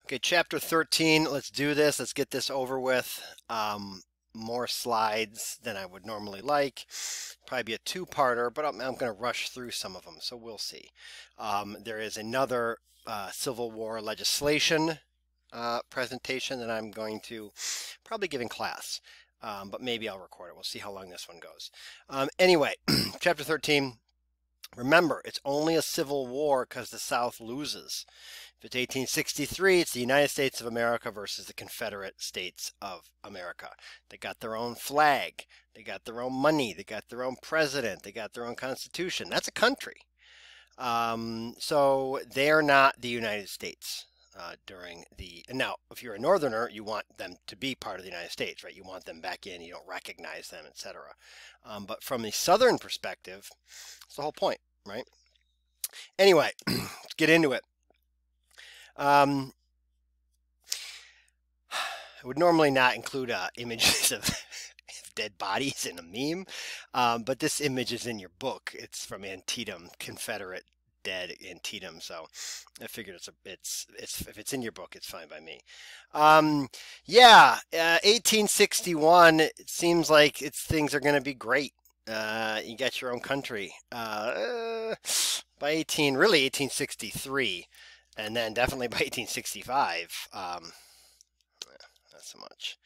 Okay, chapter 13. Let's do this. Let's get this over with. More slides than I would normally like. Probably be a two-parter, but I'm going to rush through some of them, so we'll see. There is another Civil War legislation presentation that I'm going to probably give in class, but maybe I'll record it. We'll see how long this one goes. Anyway, chapter 13. Remember, it's only a civil war because the South loses. If it's 1863, it's the United States of America versus the Confederate States of America. They got their own flag. They got their own money. They got their own president. They got their own constitution. That's a country. So they're not the United States during the. Now, if you're a Northerner, you want them to be part of the United States, right? You want them back in. You don't recognize them, etc. But from the Southern perspective, that's the whole point, right? Anyway, let's get into it. I would normally not include images of dead bodies in a meme, but this image is in your book. It's from Antietam, Confederate dead Antietam. So I figured it's if it's in your book, it's fine by me. Yeah, 1861. It seems like things are going to be great. You got your own country. By 1863. And then definitely by 1865, not so much.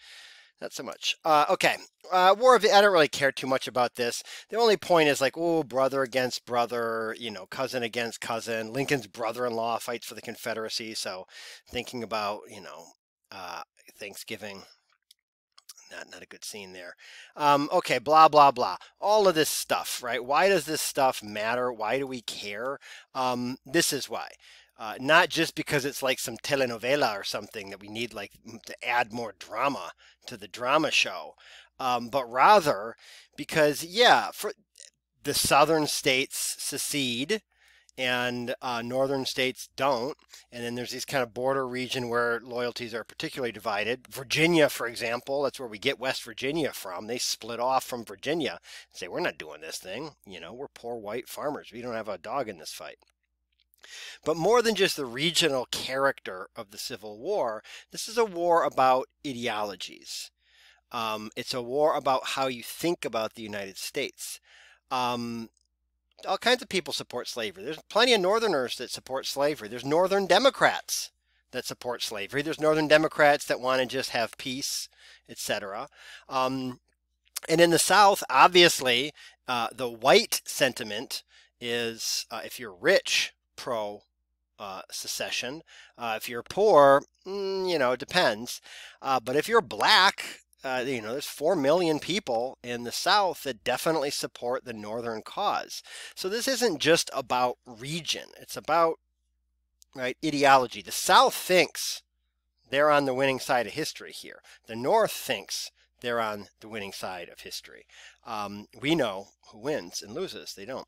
Not so much. Okay. War of I don't really care too much about this. The only point is like, oh, brother against brother, cousin against cousin. Lincoln's brother-in-law fights for the Confederacy. So thinking about, Thanksgiving. Not a good scene there. Okay, blah, blah, blah. All of this stuff, right? Why does this stuff matter? Why do we care? This is why. Not just because it's like some telenovela or something that we need like to add more drama to the drama show, but rather because, yeah, for the southern states secede and northern states don't. And then there's these kind of border region where loyalties are particularly divided. Virginia, for example, that's where we get West Virginia from. They split off from Virginia and say, we're not doing this thing. We're poor white farmers. We don't have a dog in this fight. But more than just the regional character of the Civil War, this is a war about ideologies. It's a war about how you think about the United States. All kinds of people support slavery. There's plenty of Northerners that support slavery. There's Northern Democrats that support slavery. There's Northern Democrats that want to just have peace, etc. And in the South, obviously, the white sentiment is if you're rich, pro secession. If you're poor, it depends. But if you're black, there's 4 million people in the South that definitely support the Northern cause. So this isn't just about region. It's about, right, ideology. The South thinks they're on the winning side of history here. The North thinks they're on the winning side of history. We know who wins and loses. They don't.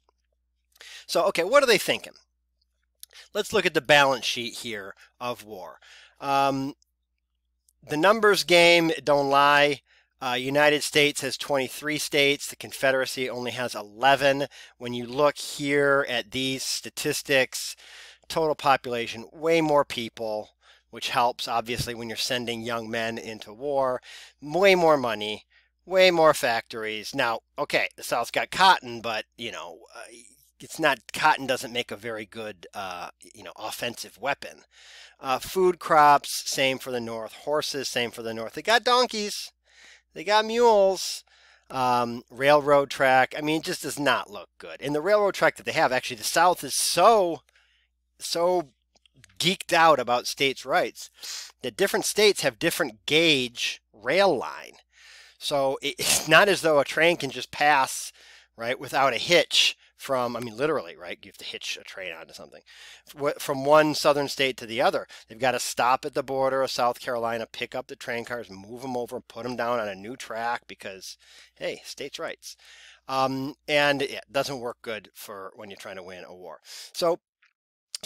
So, okay, what are they thinking? Let's look at the balance sheet here of war. The numbers game don't lie. United States has 23 states. The Confederacy only has 11. When you look here at these statistics, total population, way more people, which helps obviously when you're sending young men into war. Way more money, way more factories. Now, okay, the South's got cotton, but it's not, cotton doesn't make a very good, offensive weapon. Food crops, same for the North. Horses, same for the North. They got donkeys. They got mules. Railroad track. I mean, it just does not look good. And the railroad track that they have, actually, the South is so geeked out about states' rights that different states have different gauge rail line. So it's not as though a train can just pass, right, without a hitch from, literally, right? You have to hitch a train onto something. From one southern state to the other. They've got to stop at the border of South Carolina, pick up the train cars, move them over, put them down on a new track because, hey, states' rights. And it doesn't work good for when you're trying to win a war. So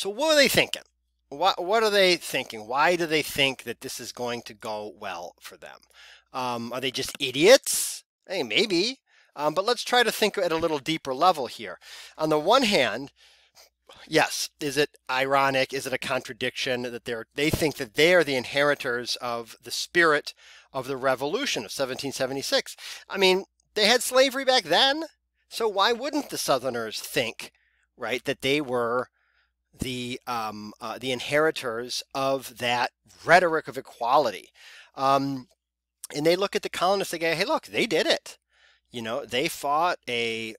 what are they thinking? What are they thinking? Why do they think that this is going to go well for them? Are they just idiots? Hey, maybe. But let's try to think at a little deeper level here. On the one hand, Yes. Is it ironic? Is it a contradiction that they think that they are the inheritors of the spirit of the revolution of 1776? I mean, they had slavery back then, so why wouldn't the Southerners think, right, that they were the inheritors of that rhetoric of equality? Um, and they look at the colonists, they go, hey, look, they did it. You know, they fought a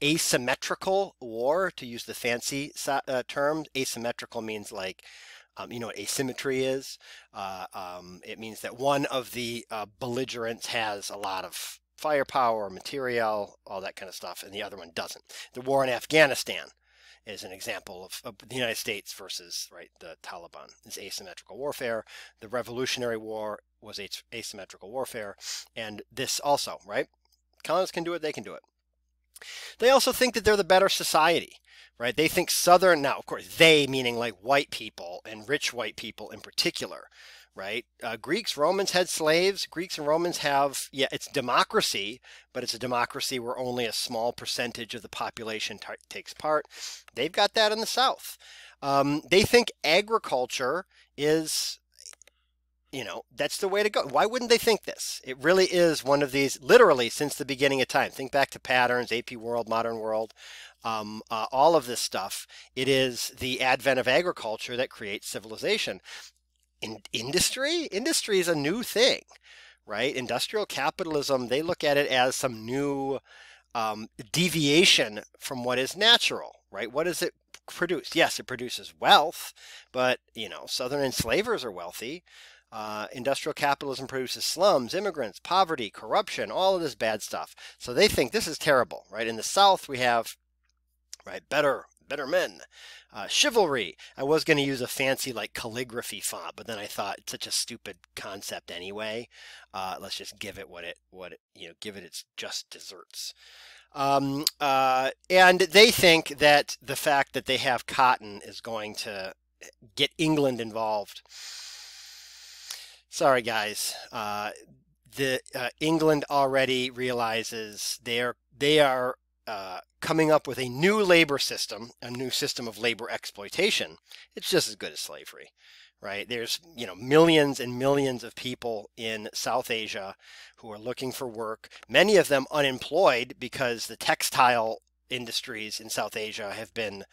asymmetrical war, to use the fancy term. Asymmetrical means like, you know what asymmetry is? It means that one of the belligerents has a lot of firepower, material, all that kind of stuff, and the other one doesn't. The war in Afghanistan is an example of the United States versus, right, the Taliban. Is asymmetrical warfare. The Revolutionary War was asymmetrical warfare, and this also, right? Colonists can do it, they can do it. They also think that they're the better society, right? They think Southern, now, of course, they meaning like white people and rich white people in particular, right? Greeks, Romans had slaves. Greeks and Romans have, yeah, it's democracy, but it's a democracy where only a small percentage of the population takes part. They've got that in the South. They think agriculture is, you know, that's the way to go. Why wouldn't they think this? It really is one of these, literally since the beginning of time. Think back to patterns, AP World, Modern World, all of this stuff. It is the advent of agriculture that creates civilization. Industry is a new thing, right? Industrial capitalism, they look at it as some new deviation from what is natural, right? What does it produce? Yes, it produces wealth, but, you know, Southern enslavers are wealthy. Industrial capitalism produces slums, immigrants, poverty, corruption, all of this bad stuff. So they think this is terrible, right? In the South, we have, right, better men, chivalry. I was going to use a fancy like calligraphy font, but then I thought it's such a stupid concept anyway. Let's just give it give it its just desserts. And they think that the fact that they have cotton is going to get England involved. Sorry, guys. England already realizes they are coming up with a new labor system, a new system of labor exploitation. It's just as good as slavery, right? There's, you know, millions and millions of people in South Asia who are looking for work, many of them unemployed because the textile industries in South Asia have been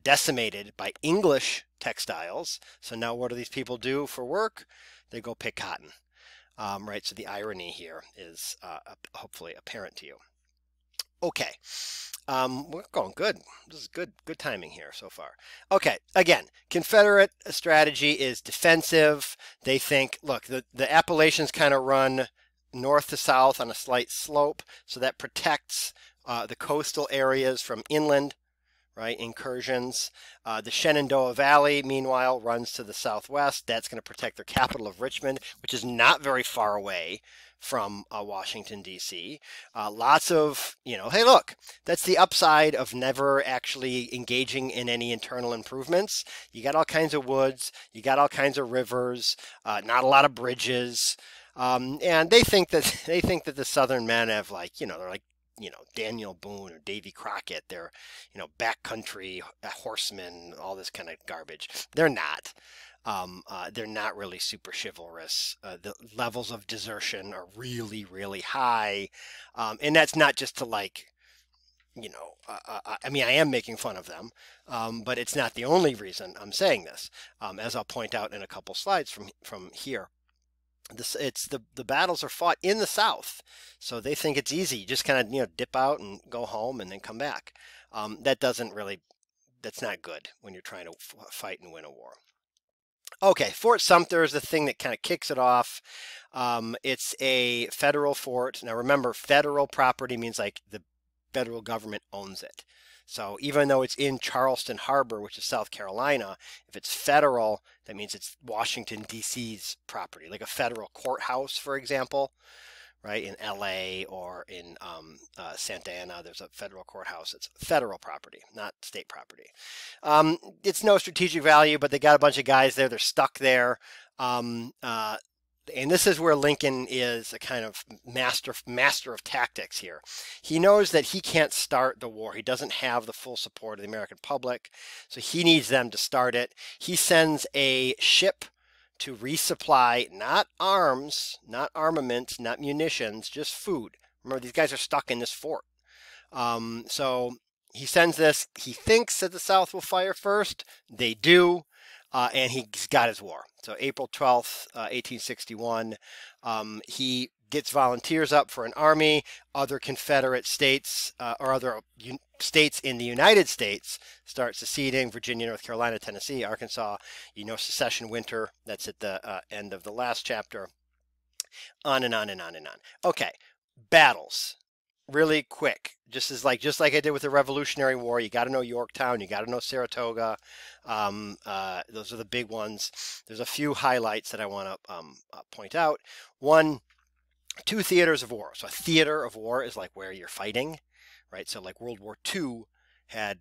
decimated by English textiles. So now what do these people do for work? They go pick cotton, right? So the irony here is hopefully apparent to you. Okay, we're going good. This is good timing here so far. Okay, again, Confederate strategy is defensive. They think, look, the Appalachians kind of run north to south on a slight slope, so that protects the coastal areas from inland, right, incursions. The Shenandoah Valley, meanwhile, runs to the southwest. That's going to protect their capital of Richmond, which is not very far away from Washington, D.C. Lots of, you know, hey, look, that's the upside of never actually engaging in any internal improvements. You got all kinds of woods, you got all kinds of rivers, not a lot of bridges. And they think that the Southern men have, like, you know, they're like, you know, Daniel Boone or Davy Crockett. They're, you know, backcountry horsemen, all this kind of garbage. They're not. They're not really super chivalrous. The levels of desertion are really, really high. And that's not just to, like, you know, I mean, I am making fun of them, but it's not the only reason I'm saying this, as I'll point out in a couple slides from here. It's the battles are fought in the South, so they think it's easy. You just kind of, you know, dip out and go home and then come back. That's not good when you're trying to fight and win a war. Okay, Fort Sumter is the thing that kind of kicks it off. It's a federal fort. Now remember, federal property means like the federal government owns it. So even though it's in Charleston Harbor, which is South Carolina, if it's federal, that means it's Washington, D.C.'s property, like a federal courthouse, for example, right? In L.A. or in Santa Ana, there's a federal courthouse. It's federal property, not state property. It's no strategic value, but they got a bunch of guys there. They're stuck there. and this is where Lincoln is a kind of master of tactics here. He knows that he can't start the war. He doesn't have the full support of the American public, so he needs them to start it. He sends a ship to resupply not arms, not armaments, not munitions, just food. Remember, these guys are stuck in this fort. So he sends this. He thinks that the South will fire first. They do. And he's got his war. So April 12th, 1861, he gets volunteers up for an army. Other Confederate states or other states in the United States start seceding. Virginia, North Carolina, Tennessee, Arkansas, secession winter. That's at the end of the last chapter. On and on and on and on. Okay, battles. Really quick, just like I did with the Revolutionary War, you got to know Yorktown, you got to know Saratoga. Those are the big ones. There's a few highlights that I want to point out. One, two theaters of war. So a theater of war is like where you're fighting, right? So like World War II had,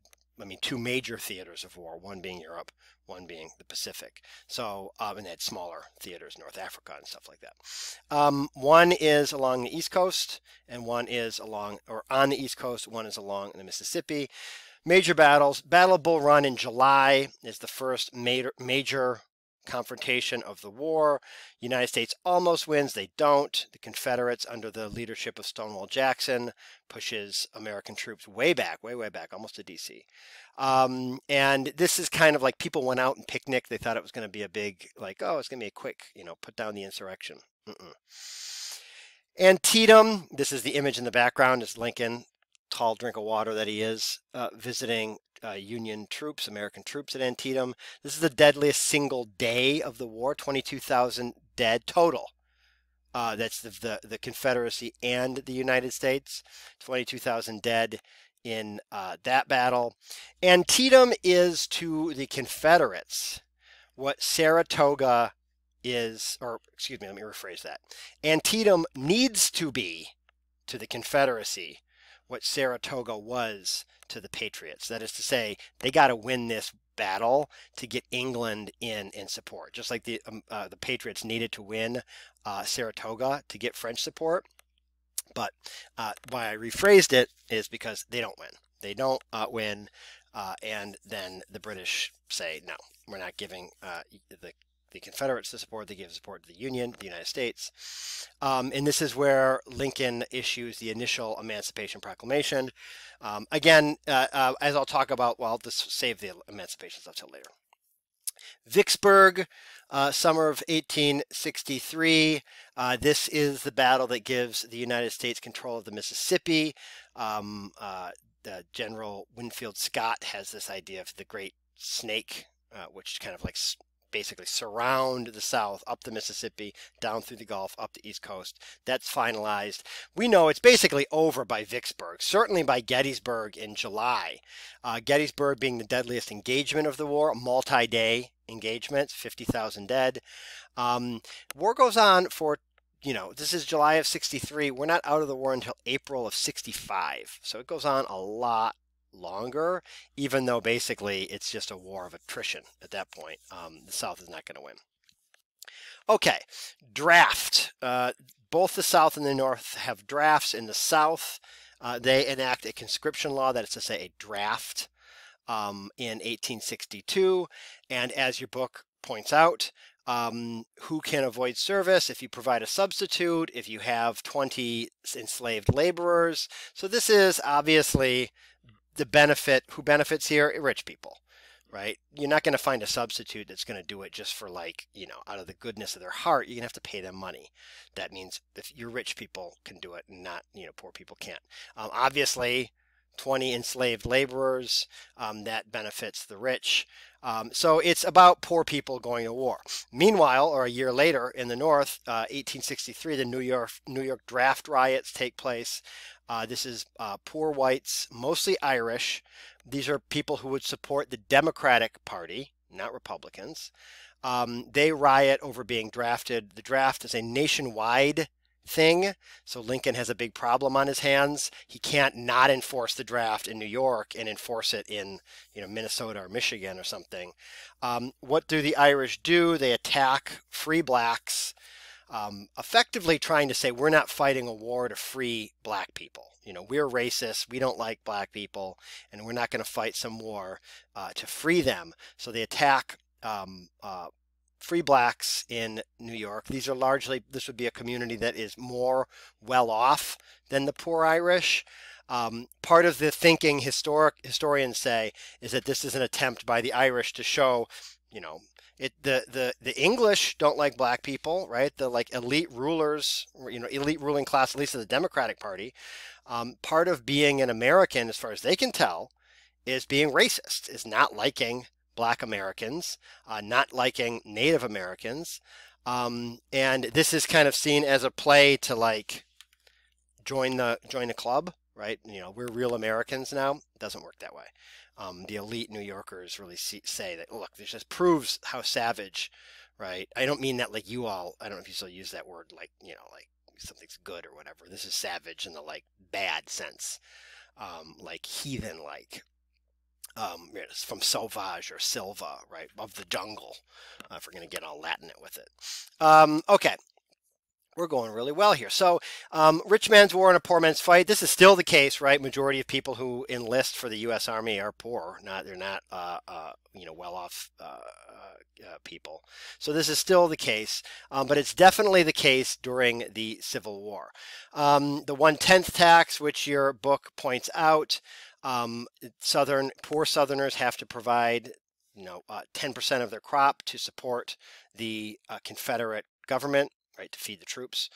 two major theaters of war, one being Europe, one being the Pacific. So, and they had smaller theaters, North Africa and stuff like that. One is along the East Coast, and one is on the East Coast, one is along the Mississippi. Major battles. Battle of Bull Run in July is the first major confrontation of the war. United States almost wins. They don't. The Confederates, under the leadership of Stonewall Jackson, pushes American troops way back, almost to D.C. And this is kind of like people went out and picnicked. They thought it was going to be a big, it's going to be a quick, put down the insurrection. Antietam, this is the image in the background, is Lincoln, tall drink of water that he is, visiting Union troops, American troops at Antietam. This is the deadliest single day of the war, 22,000 dead total. That's the Confederacy and the United States, 22,000 dead in that battle. Antietam is to the Confederates what Saratoga is, or excuse me, let me rephrase that. Antietam needs to be to the Confederacy what Saratoga was to the Patriots. That is to say, they got to win this battle to get England in support, just like the Patriots needed to win Saratoga to get French support. But why I rephrased it is because they don't win. They don't win, and then the British say, no, we're not giving the Confederates the support. They give support to the Union, the United States. And this is where Lincoln issues the initial Emancipation Proclamation. Again, as I'll talk about, well, I'll just save the Emancipation stuff till later. Vicksburg, summer of 1863. This is the battle that gives the United States control of the Mississippi. General Winfield Scott has this idea of the Great Snake, which kind of like basically surround the South, up the Mississippi, down through the Gulf, up the East Coast. That's finalized. We know it's basically over by Vicksburg, certainly by Gettysburg in July. Gettysburg being the deadliest engagement of the war, multi-day engagement, 50,000 dead. War goes on for, this is July of 63. We're not out of the war until April of 65. So it goes on a lot longer, even though basically it's just a war of attrition at that point. The South is not going to win. Okay, draft. Both the South and the North have drafts. In the South, they enact a conscription law, that is to say a draft, in 1862. And as your book points out, who can avoid service if you provide a substitute, if you have 20 enslaved laborers. So this is obviously the benefit. Who benefits here? Rich people, right? You're not going to find a substitute that's going to do it just for out of the goodness of their heart. You're going to have to pay them money. That means if your rich people can do it and not, poor people can't. Obviously, 20 enslaved laborers, that benefits the rich. So it's about poor people going to war. Meanwhile, or a year later in the North, 1863, the New York draft riots take place. This is poor whites, mostly Irish. These are people who would support the Democratic Party, not Republicans. They riot over being drafted. The draft is a nationwide thing, so Lincoln has a big problem on his hands. He can't not enforce the draft in New York and enforce it in Minnesota or Michigan or something. What do the Irish do? They attack free blacks. effectively trying to say we're not fighting a war to free black people. We're racist, we don't like black people, and we're not going to fight some war to free them. So they attack free blacks in New York. This would be a community that is more well off than the poor Irish. Part of the thinking historians say is that this is an attempt by the Irish to show, the English don't like black people, right? The like elite rulers, elite ruling class, at least of the Democratic Party. Part of being an American, as far as they can tell, is being racist, is not liking black Americans, not liking Native Americans. And this is kind of seen as a play to like join the club, right? We're real Americans now. It doesn't work that way. The elite New Yorkers really say that, look, this just proves how savage, right? I don't mean that like you all, I don't know if you still use that word, like, like something's good or whatever. This is savage in the like bad sense, like heathen, like, it's from sauvage or silva, right? Of the jungle, if we're going to get all Latin it with it. Okay. We're going really well here. So rich man's war and a poor man's fight. This is still the case, right? Majority of people who enlist for the U.S. Army are poor. They're not well-off people. So this is still the case, but it's definitely the case during the Civil War. The 1/10 tax, which your book points out, poor Southerners have to provide 10% of their crop to support the Confederate government, right, to feed the troops.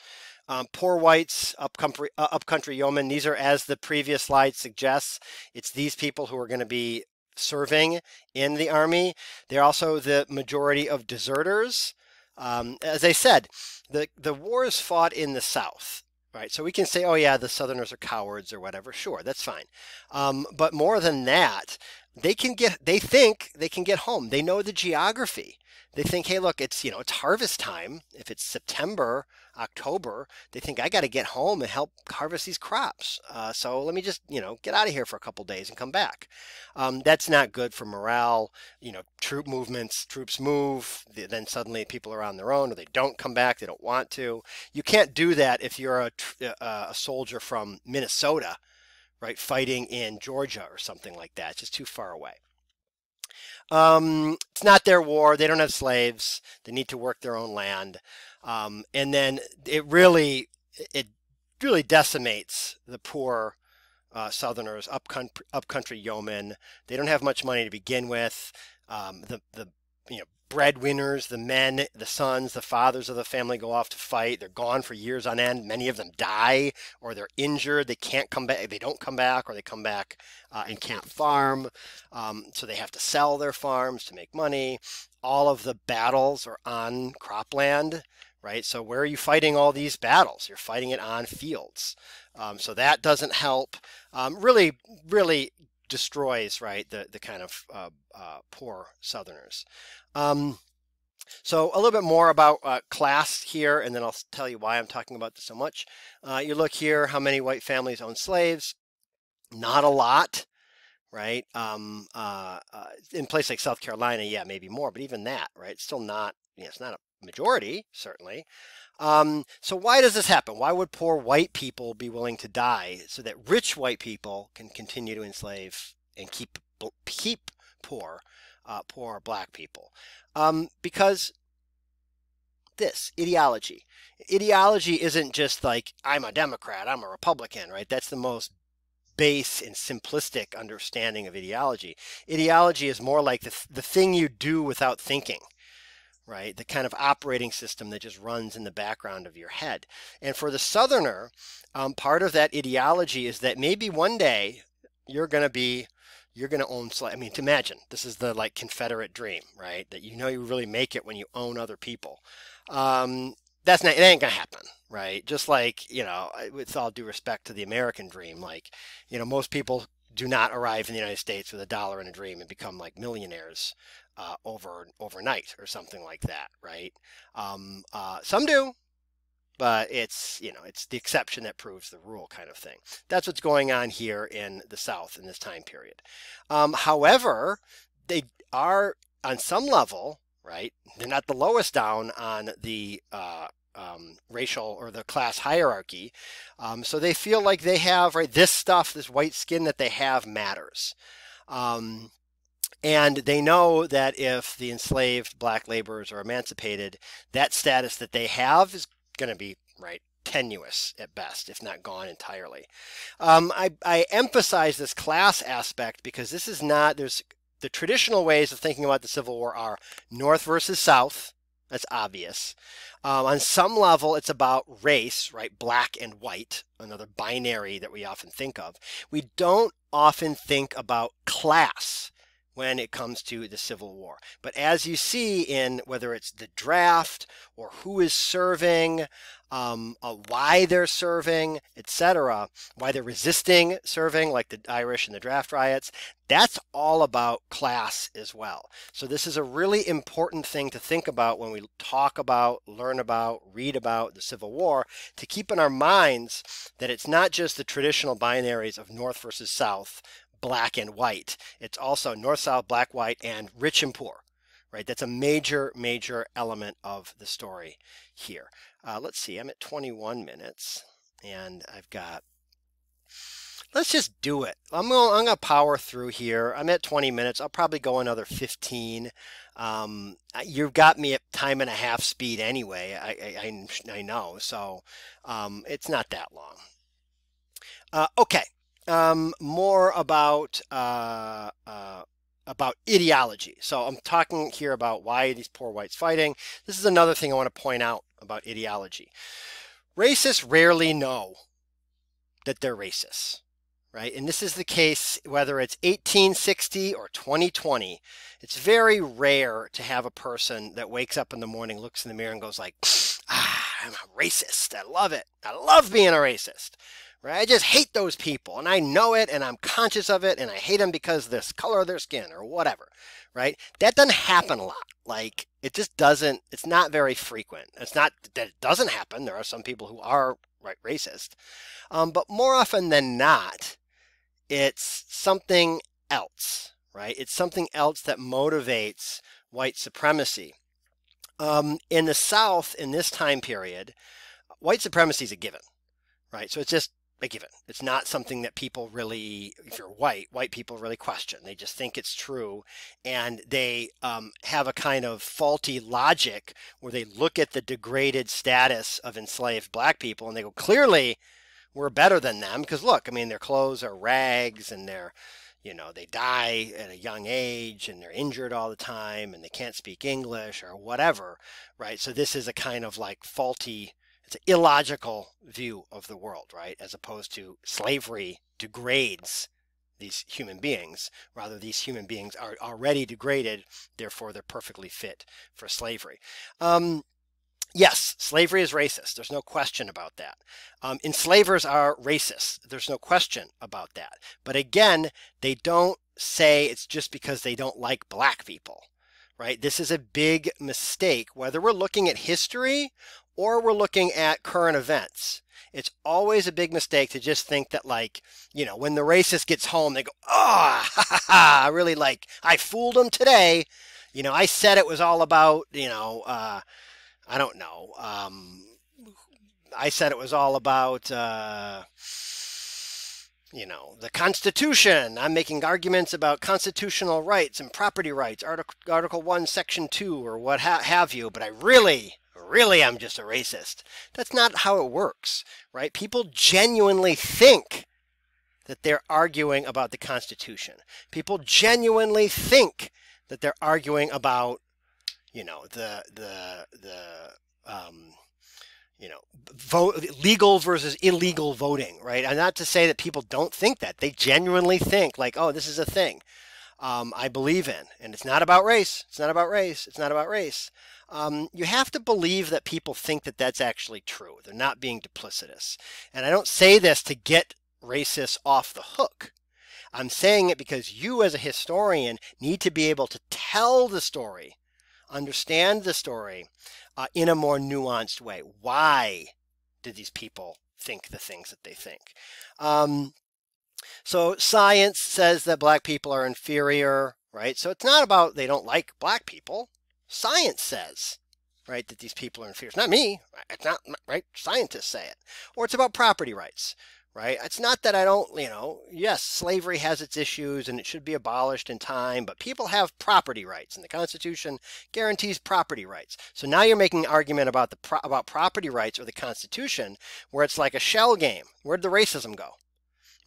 Poor whites, upcountry yeomen, these are, as the previous slide suggests, it's these people who are going to be serving in the Army. They're also the majority of deserters. As I said, the war is fought in the South. Right, so we can say, oh yeah, the Southerners are cowards or whatever. Sure, that's fine. But more than that, they think they can get home. They know the geography. They think, hey, look, it's harvest time. If it's September, October, they think I got to get home and help harvest these crops. So let me just, get out of here for a couple days and come back. That's not good for morale. Troops move, then suddenly people are on their own, or they don't come back, they don't want to. You can't do that if you're a soldier from Minnesota, right, fighting in Georgia or something like that. It's just too far away. It's not their war. They don't have slaves. They need to work their own land. And then it really decimates the poor Southerners, upcountry yeomen. They don't have much money to begin with. The breadwinners, the men, the sons, the fathers of the family go off to fight. They're gone for years on end. Many of them die, or they're injured. They can't come back. They don't come back, or they come back and can't farm. So they have to sell their farms to make money. All of the battles are on cropland, right? So where are you fighting all these battles? You're fighting it on fields. So that doesn't help. Really destroys, right, the kind of poor Southerners. So a little bit more about class here, and then I'll tell you why I'm talking about this so much. You look here, how many white families own slaves? Not a lot, right? In places like South Carolina, yeah, maybe more, but even that, right? It's still not, it's not a majority, certainly. So why does this happen? Why would poor white people be willing to die so that rich white people can continue to enslave and keep poor black people? Because this ideology isn't just like, I'm a Democrat, I'm a Republican, right? That's the most base and simplistic understanding of ideology. Ideology is more like the thing you do without thinking, right? The kind of operating system that just runs in the background of your head. And for the Southerner, part of that ideology is that maybe one day you're going to own slaves. I mean, to imagine, this is the like Confederate dream, right? That you really make it when you own other people. It ain't gonna happen, right? Just like, with all due respect to the American dream, like, most people do not arrive in the United States with $1 and a dream and become like millionaires overnight or something like that, right? Some do, but it's the exception that proves the rule kind of thing. That's what's going on here in the South in this time period. However, they are on some level, right? They're not the lowest down on the racial or the class hierarchy. So they feel like they have, right, this stuff, this white skin that they have matters. And they know that if the enslaved black laborers are emancipated, that status that they have is going to be, right, tenuous at best, if not gone entirely. I emphasize this class aspect because this is not, there's the traditional ways of thinking about the Civil War are North versus South. That's obvious. On some level, it's about race, right? Black and white, another binary that we often think of. We don't often think about class when it comes to the Civil War. But as you see in whether it's the draft or who is serving, why they're serving, etc., why they're resisting serving, like the Irish and the draft riots, that's all about class as well. So this is a really important thing to think about when we talk about, learn about, read about the Civil War, to keep in our minds that it's not just the traditional binaries of North versus South, black and white. It's also north, south, black, white, and rich and poor, right? That's a major, major element of the story here. Let's see, I'm at 21 minutes and I've got, let's just do it. I'm gonna power through here. I'm at 20 minutes. I'll probably go another 15. You've got me at time and a half speed anyway. I know, so it's not that long. Okay. More about ideology. So I'm talking here about why these poor whites fighting. This is another thing I want to point out about ideology. Racists rarely know that they're racists, right? And this is the case whether it's 1860 or 2020. It's very rare to have a person that wakes up in the morning, looks in the mirror and goes like, I'm a racist. I love it. I love being a racist. Right? I just hate those people and I know it and I'm conscious of it and I hate them because of this color of their skin or whatever, right? That doesn't happen a lot. Like it just doesn't, it's not very frequent. It's not that it doesn't happen. There are some people who are racist, but more often than not, it's something else, right? It's something else that motivates white supremacy. In the South, in this time period, white supremacy is a given, right? So it's just a given. It's not something that people really, if you're white people really question. They just think it's true. And they have a kind of faulty logic where they look at the degraded status of enslaved black people and they go, clearly we're better than them. Because look, I mean, their clothes are rags and they're, you know, they die at a young age and they're injured all the time and they can't speak English or whatever, right? So this is a kind of like faulty, it's an illogical view of the world, right? As opposed to slavery degrades these human beings. Rather, these human beings are already degraded, therefore they're perfectly fit for slavery. Yes, slavery is racist. There's no question about that. Enslavers are racist. There's no question about that. But again, they don't say it's just because they don't like black people, right? This is a big mistake, whether we're looking at history or we're looking at current events. It's always a big mistake to just think that, like, you know, when the racist gets home, they go, oh, ha, ha, ha, I really, like, I fooled them today. You know, I said it was all about, you know, I don't know. I said it was all about, you know, the Constitution. I'm making arguments about constitutional rights and property rights, Article 1, Section 2, or what have you, but I really I'm just a racist. That's not how it works, right? People genuinely think that they're arguing about the Constitution. People genuinely think that they're arguing about, you know, you know, legal versus illegal voting, right? And not to say that people don't think that. They genuinely think like, oh, this is a thing I believe in. And it's not about race. It's not about race. It's not about race. You have to believe that people think that that's actually true. They're not being duplicitous. And I don't say this to get racists off the hook. I'm saying it because you as a historian need to be able to tell the story, understand the story in a more nuanced way. Why did these people think the things that they think? So science says that black people are inferior, right? So it's not about they don't like black people. Science says right, that these people are inferior. It's not me. It's not, right? Scientists say it. Or it's about property rights, right? It's not that I don't, yes, slavery has its issues and it should be abolished in time, but people have property rights and the Constitution guarantees property rights. So now you're making an argument about about property rights or the Constitution where it's like a shell game. Where'd the racism go?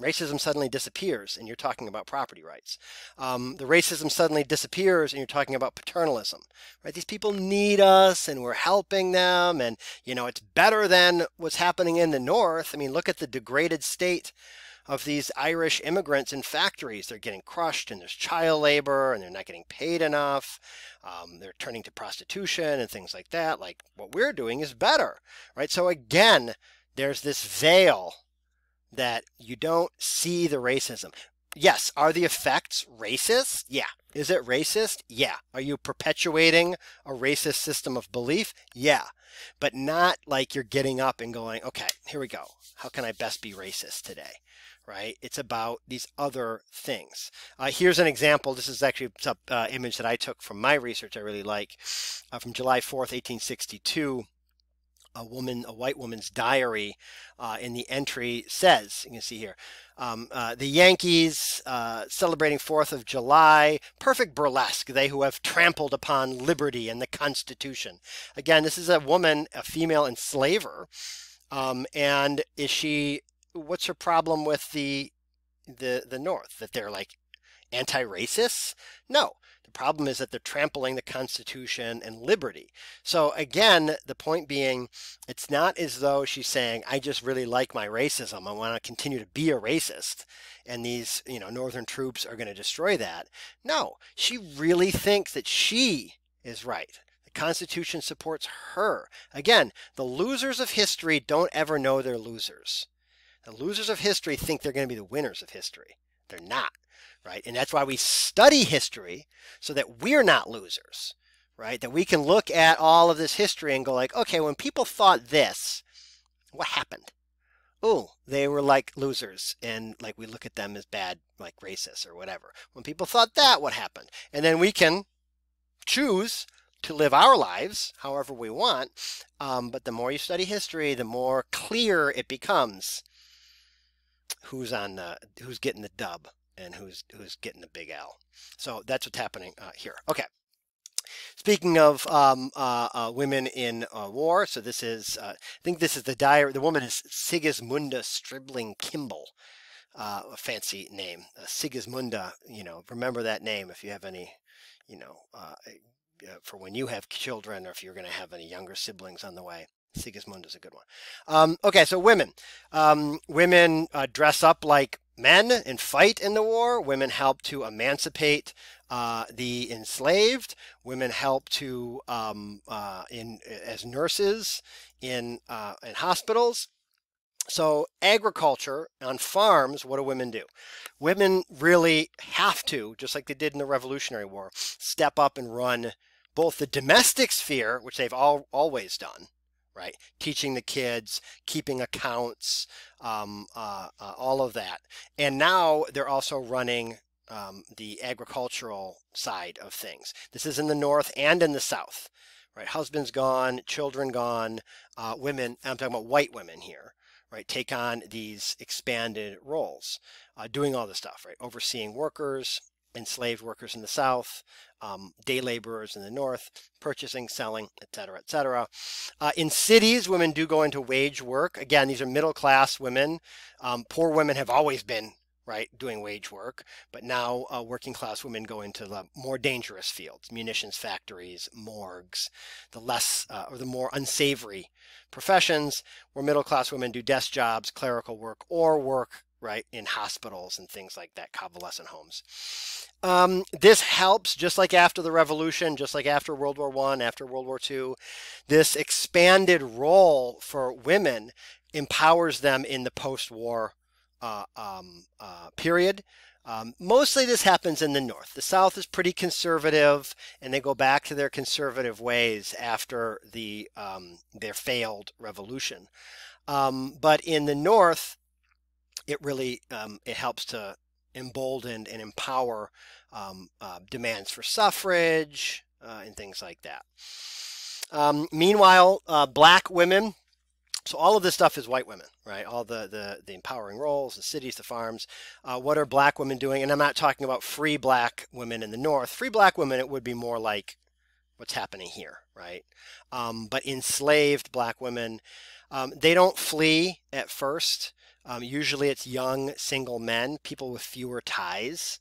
Racism suddenly disappears and you're talking about property rights. The racism suddenly disappears and you're talking about paternalism, right? These people need us and we're helping them, and it's better than what's happening in the North. I mean, look at the degraded state of these Irish immigrants in factories. They're getting crushed and there's child labor and they're not getting paid enough. They're turning to prostitution and things like that. Like, what we're doing is better, right? So again, there's this veil that you don't see the racism. Yes, are the effects racist? Yeah. Is it racist? Yeah. Are you perpetuating a racist system of belief? Yeah. But not like you're getting up and going, okay, here we go. How can I best be racist today? Right? It's about these other things. Here's an example. This is actually an image that I took from my research I really like, from July 4th, 1862. A white woman's diary. In the entry says, you can see here, the Yankees celebrating 4th of July, perfect burlesque, they who have trampled upon liberty and the Constitution. Again, this is a woman, a female enslaver, and what's her problem with the North? That they're like anti-racist? No. The problem is that they're trampling the Constitution and liberty. So again, the point being, it's not as though she's saying, I just really like my racism. I want to continue to be a racist. And these, Northern troops are going to destroy that. No, she really thinks that she is right. The Constitution supports her. Again, the losers of history don't ever know they're losers. The losers of history think they're going to be the winners of history. They're not. Right? And that's why we study history, so that we're not losers, right? That we can look at all of this history and go like, okay, when people thought this, what happened? Oh, they were like losers, and like we look at them as bad, like racist or whatever. When people thought that, what happened? And then we can choose to live our lives however we want. But the more you study history, the more clear it becomes who's getting the dub and who's getting the big L. So that's what's happening here. Okay. Speaking of women in war, so this is, I think this is the diary. The woman is Sigismunda Stribling Kimball, a fancy name. Sigismunda, remember that name if you have any, for when you have children or if you're going to have any younger siblings on the way. Sigismund is a good one. Okay, so women. Women dress up like men and fight in the war. Women help to emancipate the enslaved. Women help to as nurses in hospitals. So agriculture on farms, what do women do? Women really have to, just like they did in the Revolutionary War, step up and run both the domestic sphere, which they've always done, right? Teaching the kids, keeping accounts, all of that. And now they're also running the agricultural side of things. This is in the North and in the South, right? Husbands gone, children gone, women, I'm talking about white women here, right? Take on these expanded roles, doing all this stuff, right? Overseeing workers, enslaved workers in the South, day laborers in the North, purchasing, selling, etc., etc. In cities, women do go into wage work. Again, these are middle-class women. Poor women have always been, right, doing wage work, but now working-class women go into the more dangerous fields, munitions factories, morgues, the less or the more unsavory professions, where middle-class women do desk jobs, clerical work, or work, right, in hospitals and things like that, convalescent homes. This helps, just like after the Revolution, just like after World War I, after World War II, this expanded role for women empowers them in the post-war period. Mostly this happens in the North. The South is pretty conservative, and they go back to their conservative ways after their failed revolution. But in the North, it really it helps to embolden and empower demands for suffrage and things like that. Meanwhile, black women. So all of this stuff is white women, right? All the empowering roles, the cities, the farms. What are black women doing? And I'm not talking about free black women in the North. Free black women, it would be more like what's happening here, right? But enslaved black women, they don't flee at first. Usually it's young single men, people with fewer ties,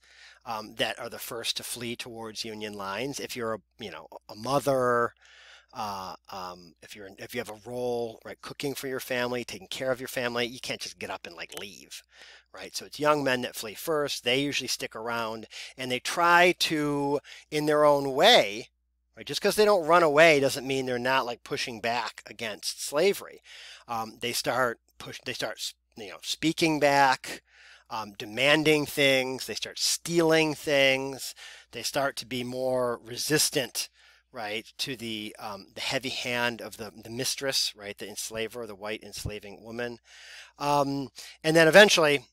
that are the first to flee towards Union lines. If you're a mother, if you have a role, right, cooking for your family, taking care of your family, you can't just get up and like leave, right? So it's young men that flee first. They usually stick around and they try to, in their own way, right? Just because they don't run away doesn't mean they're not like pushing back against slavery. They start speaking back, demanding things. They start stealing things. They start to be more resistant, right, to the heavy hand of the mistress, right, the enslaver, the white enslaving woman. And then eventually,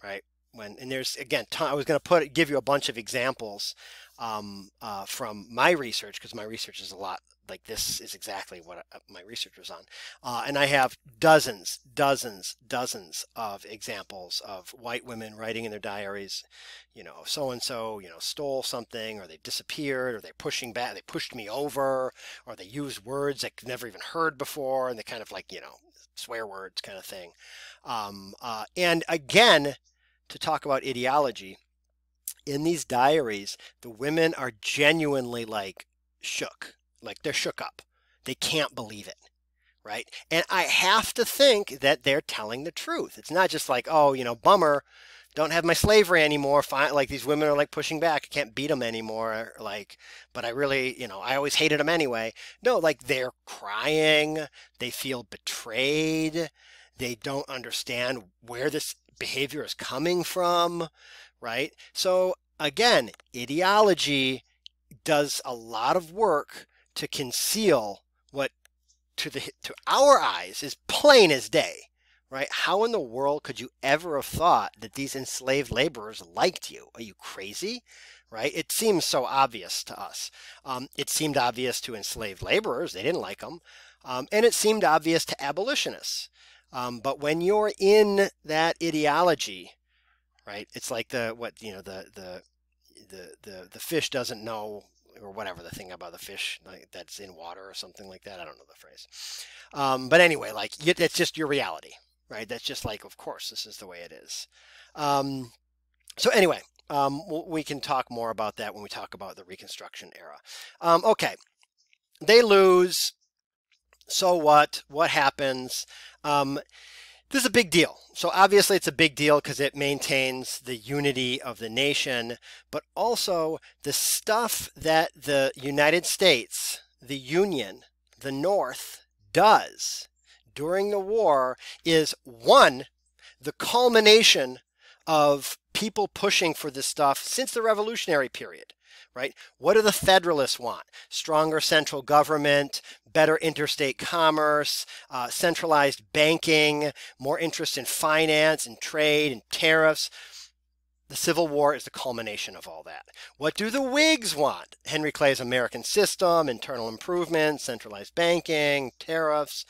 right, and there's again, I was going to give you a bunch of examples from my research, because my research is a lot like this is exactly what my research was on. And I have dozens of examples of white women writing in their diaries, so-and-so, stole something, or they disappeared, or they're pushing back, they pushed me over, or they used words I've never even heard before, and they kind of like, swear words kind of thing. And again, to talk about ideology, in these diaries, the women are genuinely like shook. Like they're shook up. They can't believe it, right? And I have to think that they're telling the truth. It's not just like, oh, bummer, don't have my slavery anymore. Fine, like these women are like pushing back. I can't beat them anymore. Like, but I really, I always hated them anyway. No, like they're crying. They feel betrayed. They don't understand where this behavior is coming from, right? So again, ideology does a lot of work to conceal what to our eyes is plain as day, right? How in the world could you ever have thought that these enslaved laborers liked you? Are you crazy? Right? It seems so obvious to us. It seemed obvious to enslaved laborers. They didn't like them. And it seemed obvious to abolitionists. But when you're in that ideology, right? It's like the fish doesn't know, or whatever the thing about the fish like, that's in water or something like that. I don't know the phrase. But anyway, like it's just your reality, right? That's just like, of course, this is the way it is. So anyway, we can talk more about that when we talk about the Reconstruction era. Okay, they lose. So what? What happens? This is a big deal. So obviously it's a big deal because it maintains the unity of the nation, but also the stuff that the United States, the Union, the North does during the war is, one, the culmination of people pushing for this stuff since the Revolutionary period. Right? What do the Federalists want? Stronger central government, better interstate commerce, centralized banking, more interest in finance and trade and tariffs. The Civil War is the culmination of all that. What do the Whigs want? Henry Clay's American system, internal improvement, centralized banking, tariffs.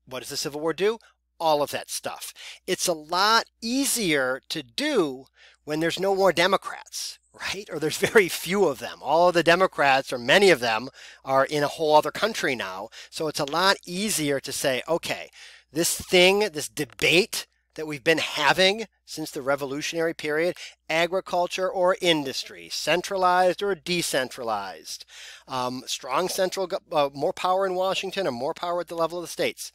What does the Civil War do? All of that stuff. It's a lot easier to do when there's no more Democrats, right? Or there's very few of them. All of the Democrats, or many of them, are in a whole other country now. So it's a lot easier to say, okay, this debate that we've been having since the Revolutionary period, agriculture or industry, centralized or decentralized, strong central, more power in Washington or more power at the level of the states.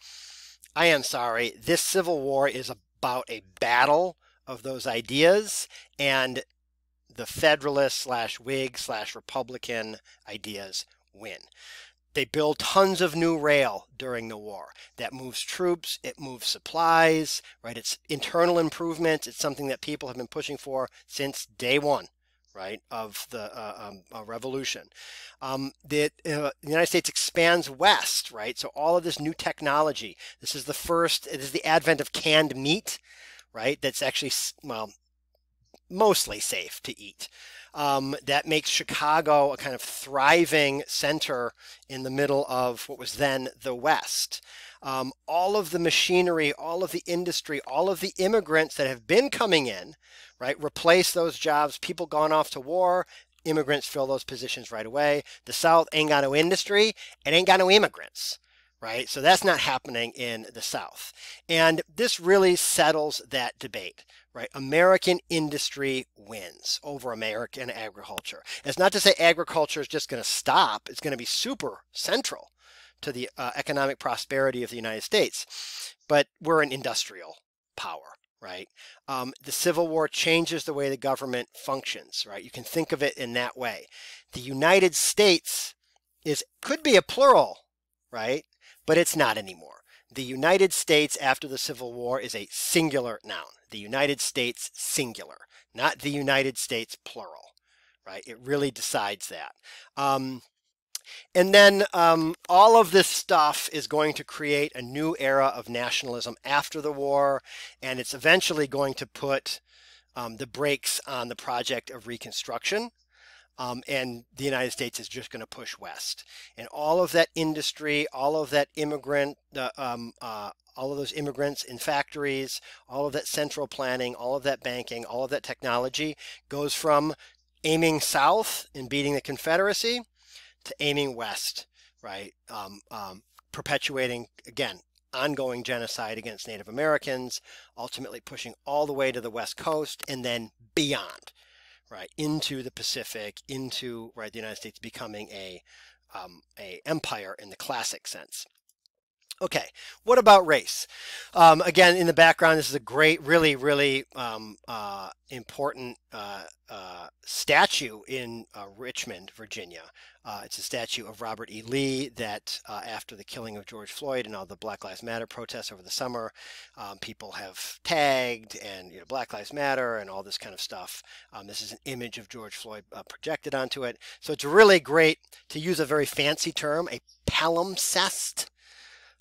I am sorry, this Civil War is about a battle of those ideas, and the Federalist / Whig / Republican ideas win. They build tons of new rail during the war. That moves troops, it moves supplies, right? It's internal improvements. It's something that people have been pushing for since day one, right, of the revolution. The United States expands west, right? So all of this new technology. This is the advent of canned meat, right? That's actually, well, mostly safe to eat. that makes Chicago a kind of thriving center in the middle of what was then the West. All of the machinery, all of the industry, all of the immigrants that have been coming in, right, replace those jobs. People gone off to war, immigrants fill those positions right away. The South ain't got no industry, it ain't got no immigrants, right? So that's not happening in the South. And this really settles that debate, right? American industry wins over American agriculture. It's not to say agriculture is just going to stop. It's going to be super central to the economic prosperity of the United States, but we're an industrial power, right? The Civil War changes the way the government functions, right? You can think of it in that way. The United States could be a plural, right? But it's not anymore. The United States after the Civil War is a singular noun. The United States singular, not the United States plural, right? It really decides that. And then all of this stuff is going to create a new era of nationalism after the war, and it's eventually going to put the brakes on the project of Reconstruction. And the United States is just going to push west. And all of that industry, all of that immigrant, all of those immigrants in factories, all of that central planning, all of that banking, all of that technology goes from aiming south and beating the Confederacy to aiming west, right? Perpetuating, again, ongoing genocide against Native Americans, ultimately pushing all the way to the West Coast and then beyond, right, into the Pacific, into, right, the United States becoming a empire in the classic sense. Okay, what about race? Again, in the background, this is a great, really, really important statue in Richmond, Virginia. It's a statue of Robert E. Lee that after the killing of George Floyd and all the Black Lives Matter protests over the summer, people have tagged and, you know, Black Lives Matter and all this kind of stuff. This is an image of George Floyd projected onto it. So it's really great, to use a very fancy term, a palimpsest.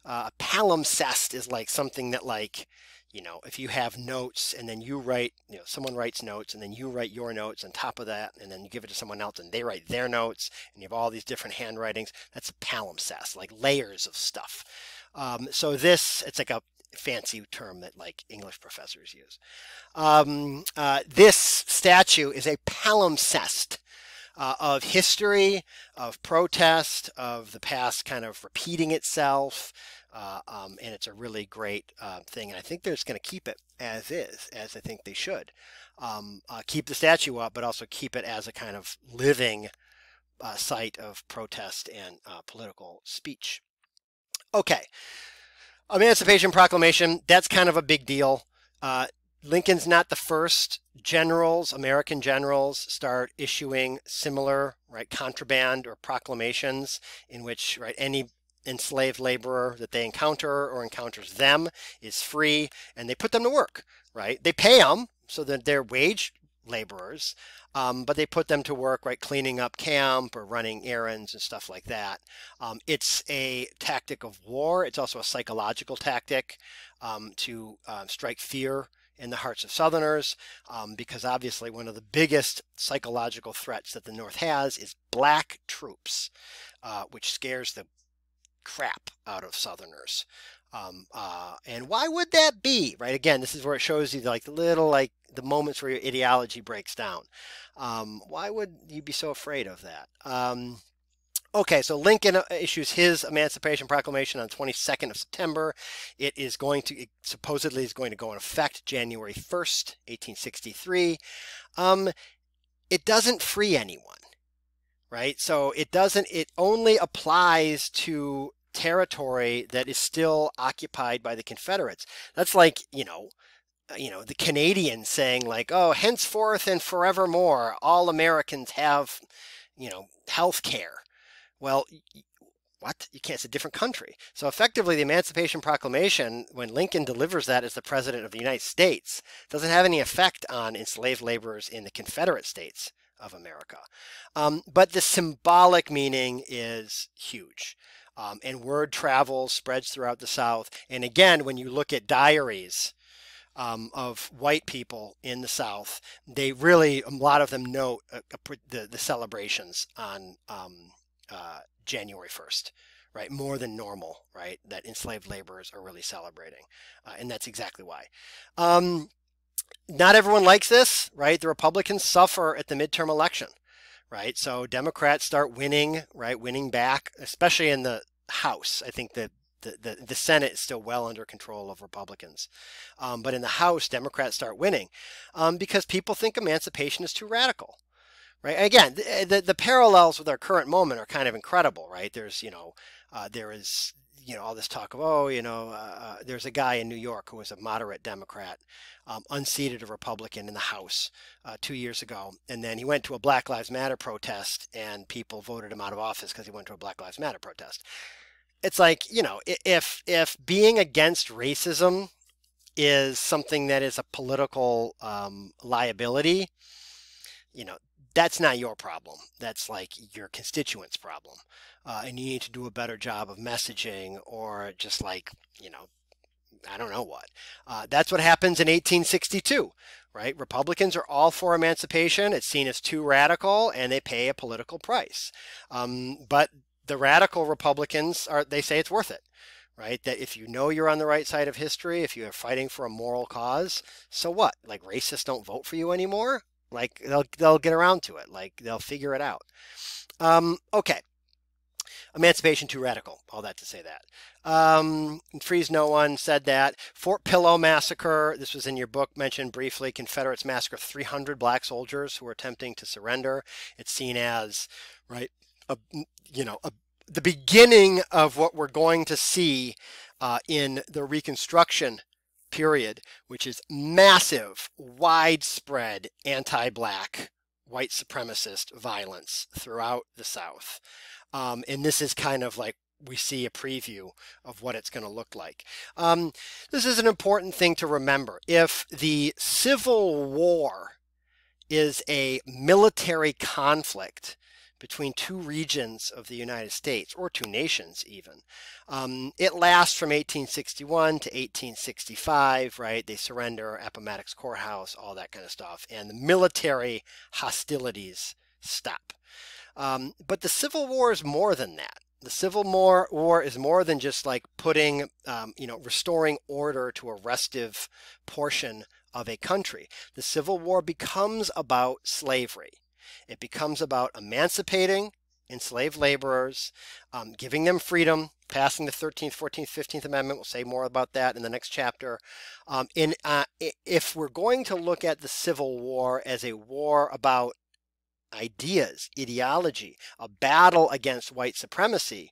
A palimpsest is like something that, like, you know, if you have notes and then you write, you know, someone writes notes and then you write your notes on top of that and then you give it to someone else and they write their notes and you have all these different handwritings. That's a palimpsest, like layers of stuff. So it's like a fancy term that like English professors use. This statue is a palimpsest of history, of protest, of the past kind of repeating itself, and it's a really great thing. And I think they're just going to keep it as is, as I think they should. Keep the statue up, but also keep it as a kind of living site of protest and political speech. Okay, Emancipation Proclamation, that's kind of a big deal. Lincoln's not the first. Generals, American generals, start issuing similar, right, contraband or proclamations in which, right, any enslaved laborer that they encounter or encounters them is free, and they put them to work, right? They pay them so that they're wage laborers, but they put them to work, right, cleaning up camp or running errands and stuff like that. It's a tactic of war. It's also a psychological tactic to strike fear in the hearts of Southerners, because obviously one of the biggest psychological threats that the North has is black troops, which scares the crap out of Southerners. And why would that be, right? Again, this is where it shows you like the little, like the moments where your ideology breaks down. Why would you be so afraid of that? Okay, so Lincoln issues his Emancipation Proclamation on 22nd of September. It supposedly is going to go in effect January 1st, 1863. It doesn't free anyone, right? So it only applies to territory that is still occupied by the Confederates. That's like, you know, the Canadians saying like, oh, henceforth and forevermore, all Americans have, you know, health care. Well, what? You can't. It's a different country. So effectively, the Emancipation Proclamation, when Lincoln delivers that as the President of the United States, doesn't have any effect on enslaved laborers in the Confederate States of America. But the symbolic meaning is huge. And word travels, spreads throughout the South. And again, when you look at diaries of white people in the South, they really, a lot of them note the celebrations on January 1st, right? More than normal, right? That enslaved laborers are really celebrating. And that's exactly why. Not everyone likes this, right? The Republicans suffer at the midterm election, right? So Democrats start winning, right? Winning back, especially in the House. I think that the Senate is still well under control of Republicans. But in the House, Democrats start winning because people think emancipation is too radical, right? Again, the parallels with our current moment are kind of incredible, right? There's, there is, all this talk of, there's a guy in New York who was a moderate Democrat, unseated a Republican in the House 2 years ago. And then he went to a Black Lives Matter protest and people voted him out of office because he went to a Black Lives Matter protest. It's like, if being against racism is something that is a political liability, that's not your problem. That's like your constituents' problem. And you need to do a better job of messaging or just like, I don't know what. That's what happens in 1862, right? Republicans are all for emancipation. It's seen as too radical and they pay a political price. But the radical Republicans they say it's worth it, right? That if you know you're on the right side of history, if you're fighting for a moral cause, so what? Like racists don't vote for you anymore? Like they'll get around to it. Like they'll figure it out. Okay. Emancipation too radical. All that to say that. Freeze no one said that. Fort Pillow massacre. This was in your book, mentioned briefly. Confederates massacre 300 black soldiers who were attempting to surrender. It's seen as, right, the beginning of what we're going to see in the Reconstruction period, which is massive, widespread anti-black, white supremacist violence throughout the South. And this is kind of like we see a preview of what it's going to look like. This is an important thing to remember. If the Civil War is a military conflict between two regions of the United States, or two nations even. It lasts from 1861 to 1865, right? They surrender Appomattox Courthouse, all that kind of stuff, and the military hostilities stop. But the Civil War is more than that. The Civil War is more than just like putting, restoring order to a restive portion of a country. The Civil War becomes about slavery. It becomes about emancipating enslaved laborers, giving them freedom, passing the 13th, 14th, 15th Amendment. We'll say more about that in the next chapter. If we're going to look at the Civil War as a war about ideas, ideology, a battle against white supremacy,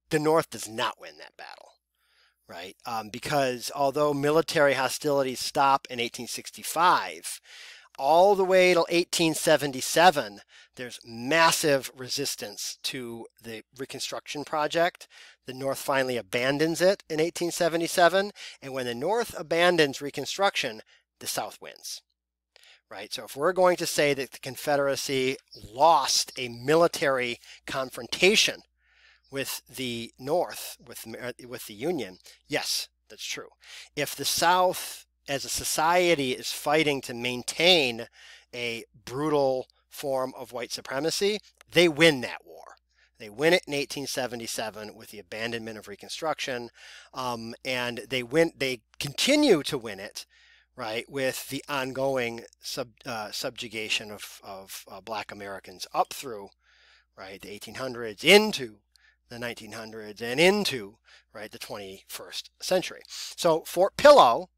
the North does not win that battle, right? Because although military hostilities stop in 1865, all the way till 1877, there's massive resistance to the Reconstruction project. The North finally abandons it in 1877, and when the North abandons Reconstruction, the South wins. Right? So if we're going to say that the Confederacy lost a military confrontation with the North, with the Union, yes, that's true. If the South as a society is fighting to maintain a brutal form of white supremacy, they win that war. They win it in 1877 with the abandonment of Reconstruction, and they continue to win it, right, with the ongoing subjugation of Black Americans up through, right, the 1800s into the 1900s and into, right, the 21st century. So Fort Pillow,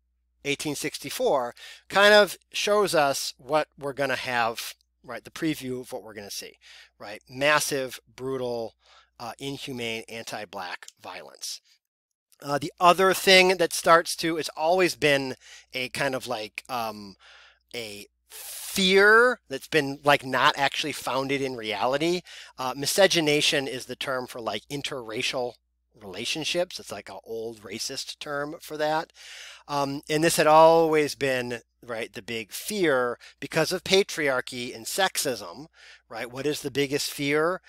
1864, kind of shows us what we're going to have, right, the preview of what we're going to see, right, massive, brutal, inhumane, anti-Black violence. The other thing that starts to, it's always been a kind of like a fear that's been like not actually founded in reality. Miscegenation is the term for like interracial relationships. It's like an old racist term for that. And this had always been, right, the big fear because of patriarchy and sexism, right? What is the biggest fear?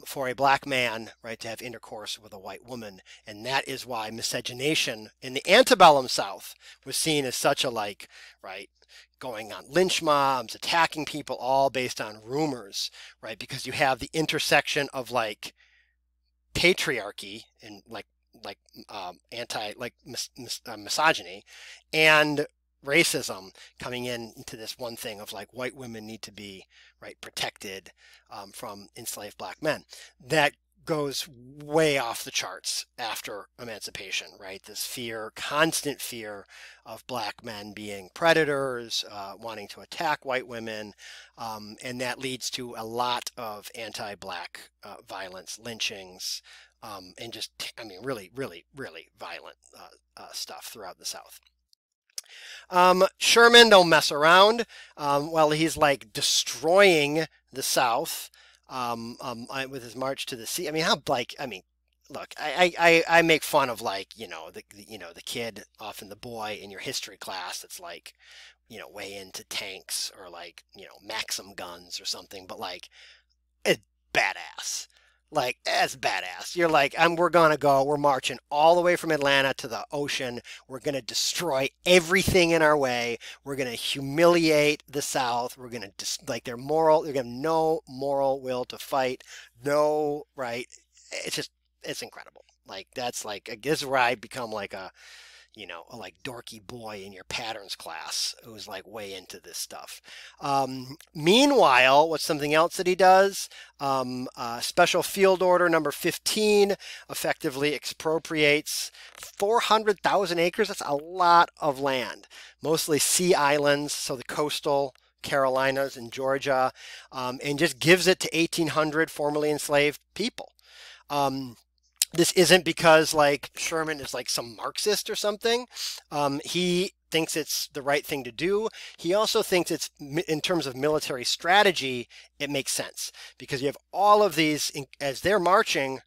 for a black man, right, to have intercourse with a white woman. And that is why miscegenation in the antebellum South was seen as such a like, right, going on lynch mobs, attacking people, all based on rumors, right? Because you have the intersection of like patriarchy and anti misogyny and racism coming into this one thing of like white women need to be right protected from enslaved black men. That goes way off the charts after emancipation, right? This fear, constant fear of black men being predators, wanting to attack white women, and that leads to a lot of anti-black violence, lynchings, and just, I mean, really, really, really violent stuff throughout the South. Sherman don't mess around. Well, he's like destroying the South with his march to the sea. I mean, look, I make fun of like the kid, often the boy in your history class that's like way into tanks or like Maxim guns or something, but like it's badass. Like, that's badass. You're like, we're marching all the way from Atlanta to the ocean. We're going to destroy everything in our way. We're going to humiliate the South. We're going to, they have no moral will to fight. No, right? It's incredible. Like, this is where I become like a like dorky boy in your patterns class who's like way into this stuff. Meanwhile, what's something else that he does? Special Field Order number 15 effectively expropriates 400,000 acres. That's a lot of land, mostly sea islands, so the coastal Carolinas and Georgia, and just gives it to 1,800 formerly enslaved people. This isn't because like Sherman is like some Marxist or something. He thinks it's the right thing to do. He also thinks it's, in terms of military strategy, it makes sense because you have all of these, as they're marching,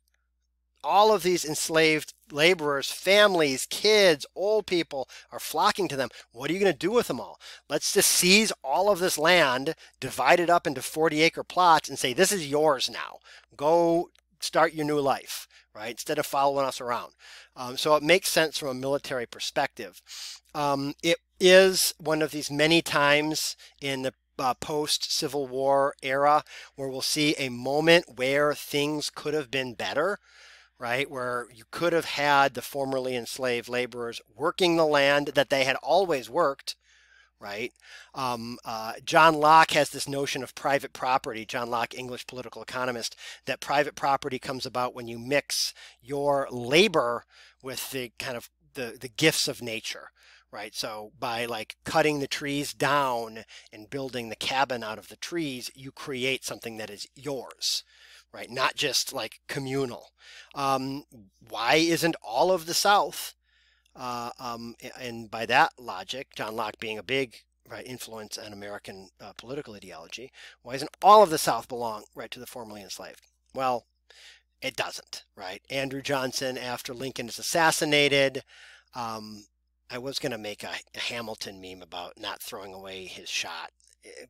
all of these enslaved laborers, families, kids, old people are flocking to them. What are you going to do with them all? Let's just seize all of this land, divide it up into 40-acre plots and say, this is yours now. Go start your new life. Right, instead of following us around. So it makes sense from a military perspective. It is one of these many times in the post-Civil War era where we'll see a moment where things could have been better, right? Where you could have had the formerly enslaved laborers working the land that they had always worked, right? John Locke has this notion of private property. John Locke, English political economist, that private property comes about when you mix your labor with the kind of the gifts of nature, right? So by like cutting the trees down and building the cabin out of the trees, you create something that is yours, right? Not just like communal. Why isn't all of the South? And by that logic, John Locke being a big influence on American political ideology, why doesn't all of the South belong right to the formerly enslaved? Well, it doesn't, right? Andrew Johnson, after Lincoln is assassinated, I was going to make a Hamilton meme about not throwing away his shot,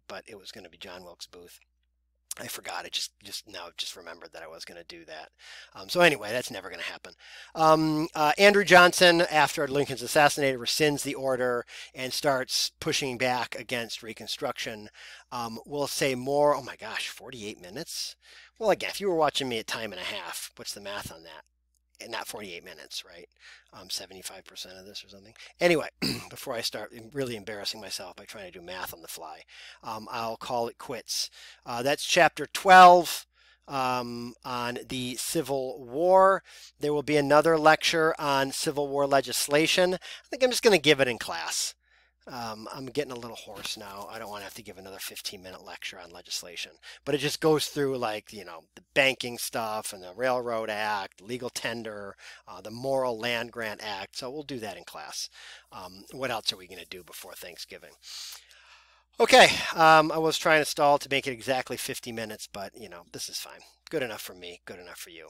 but it was going to be John Wilkes Booth. I forgot. I just remembered that I was going to do that. So anyway, that's never going to happen. Andrew Johnson, after Lincoln's assassinated, rescinds the order and starts pushing back against Reconstruction. We'll say more. Oh my gosh, 48 minutes? Well, again, if you were watching me at time and a half, what's the math on that? And not 48 minutes, right? 75% of this or something. Anyway, before I start really embarrassing myself by trying to do math on the fly, I'll call it quits. That's chapter 12 on the Civil War. There will be another lecture on Civil War legislation. I think I'm just going to give it in class. I'm getting a little hoarse now. I don't want to have to give another 15-minute lecture on legislation, but it just goes through like, the banking stuff and the Railroad Act, legal tender, the Morrill Land Grant Act. So we'll do that in class. What else are we going to do before Thanksgiving? Okay. I was trying to stall to make it exactly 50 minutes, but this is fine. Good enough for me. Good enough for you.